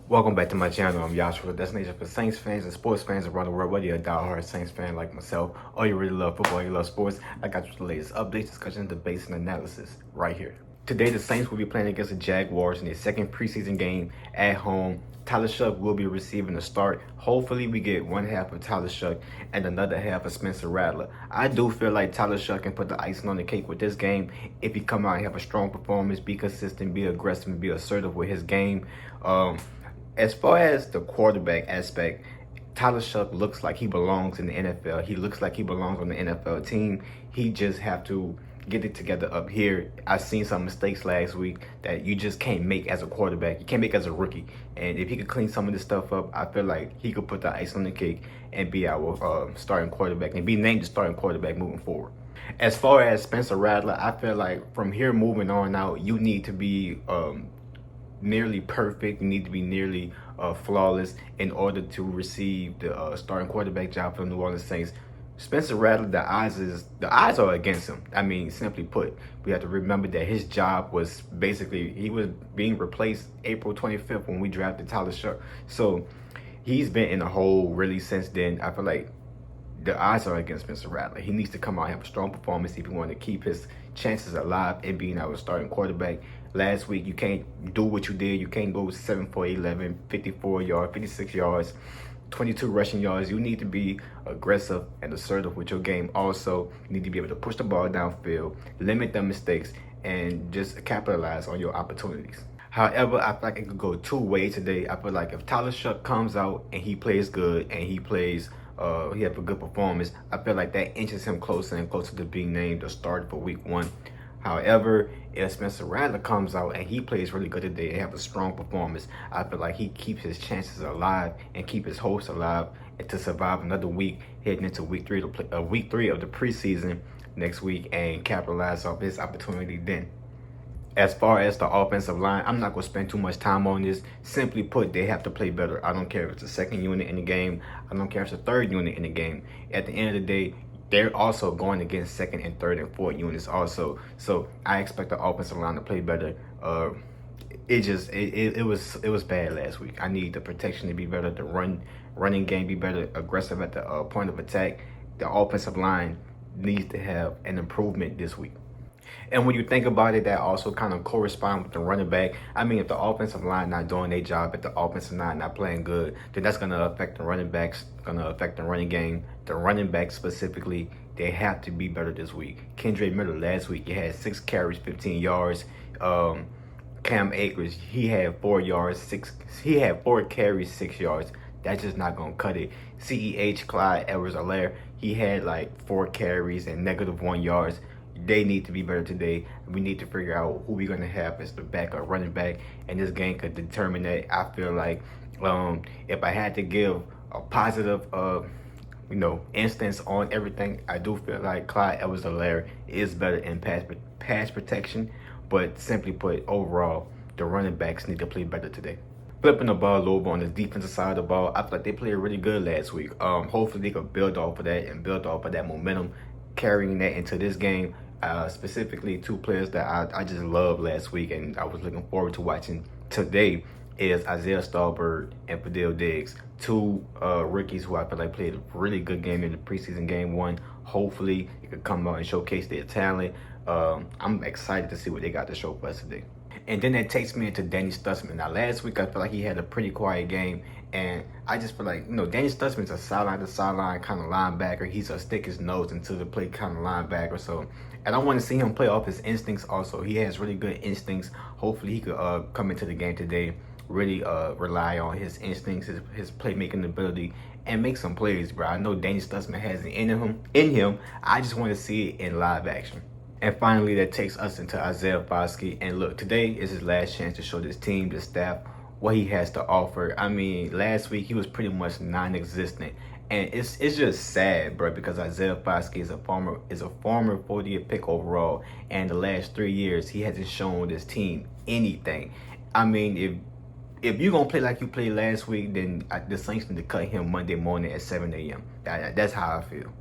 Welcome back to my channel. I'm Joshua, the destination for Saints fans and sports fans around the world. Whether you're a diehard Saints fan like myself, or you really love football, you love sports, I got you the latest updates, discussions, debates, and analysis right here. Today, the Saints will be playing against the Jaguars in their second preseason game at home. Tyler Shuck will be receiving the start. Hopefully, we get one half of Tyler Shuck and another half of Spencer Rattler. I do feel like Tyler Shuck can put the icing on the cake with this game if he come out and have a strong performance, be consistent, be aggressive, and be assertive with his game. As far as the quarterback aspect, Tyler Shuck looks like he belongs in the NFL. He looks like he belongs on the NFL team. He just have to get it together up here. I've seen some mistakes last week that you just can't make as a quarterback. You can't make as a rookie. And if he could clean some of this stuff up, I feel like he could put the ice on the cake and be our starting quarterback and be named the starting quarterback moving forward. As far as Spencer Rattler, I feel like from here moving on out, you need to be nearly perfect. You need to be nearly flawless in order to receive the starting quarterback job for the New Orleans Saints. Spencer Rattler, the odds are against him. I mean, simply put, we have to remember that his job was basically, he was being replaced April 25th when we drafted Tyler Shuck. So he's been in a hole really since then. I feel like the odds are against Spencer Rattler. He needs to come out and have a strong performance if he want to keep his chances alive in being our starting quarterback. Last week, you can't do what you did. You can't go 7 for 11, 54 yards, 56 yards, 22 rushing yards. You need to be aggressive and assertive with your game. Also, you need to be able to push the ball downfield, limit the mistakes, and just capitalize on your opportunities. However, I feel like it could go two ways today. I feel like if Tyler Shuck comes out and he plays good and he plays he has a good performance, I feel like that inches him closer and closer to being named a starter for week 1. However, if Spencer Rattler comes out and he plays really good today and have a strong performance, I feel like he keeps his chances alive and keep his hopes alive and to survive another week heading into week 3 of the preseason next week and capitalize off his opportunity then. As far as the offensive line, I'm not going to spend too much time on this. Simply put, they have to play better. I don't care if it's the second unit in the game. I don't care if it's the third unit in the game. At the end of the day, they're also going against second and third and fourth units also. So I expect the offensive line to play better. It was bad last week. I need the protection to be better, the running game be better, aggressive at the point of attack. The offensive line needs to have an improvement this week. And when you think about it, that also kind of corresponds with the running back. I mean, if the offensive line not doing their job, if the offensive line not playing good, then that's going to affect the running backs, going to affect the running game. The running backs specifically, they have to be better this week. Kendra Miller last week, he had 6 carries, 15 yards. Cam Akers, he had 4 yards, he had 4 carries, 6 yards. That's just not going to cut it. CEH, Clyde Edwards-Helaire, he had like 4 carries and -1 yards. They need to be better today. We need to figure out who we're going to have as the backup running back, and this game could determine that. I feel like if I had to give a positive instance on everything, I do feel like Clyde Edwards-Helaire is better in pass protection, but simply put, overall, the running backs need to play better today. Flipping the ball over on the defensive side of the ball, I feel like they played really good last week. Hopefully they could build off of that and build off of that momentum, carrying that into this game. Specifically, 2 players that I just loved last week and I was looking forward to watching today is Isaiah Stallbird and Fadil Diggs. 2 rookies who I feel like played a really good game in the preseason game 1. Hopefully, they could come out and showcase their talent. I'm excited to see what they got to show for us today. And then that takes me into Danny Stutsman. Now, last week, I feel like he had a pretty quiet game. And I just feel like, Danny Stutsman's a sideline-to-sideline kind of linebacker. He's a stick his nose into the play kind of linebacker. So, and I want to see him play off his instincts also. He has really good instincts. Hopefully, he could come into the game today, really rely on his instincts, his playmaking ability, and make some plays, bro. I know Danny Stutsman has it in him. I just want to see it in live action. And finally, that takes us into Isaiah Foskey. And look, today is his last chance to show this team, this staff, what he has to offer. I mean, last week he was pretty much non-existent. And it's just sad, bro, because Isaiah Foskey is a former 40th pick overall. And the last 3 years, he hasn't shown this team anything. I mean, if you're going to play like you played last week, then the Saints need to cut him Monday morning at 7 a.m. That's how I feel.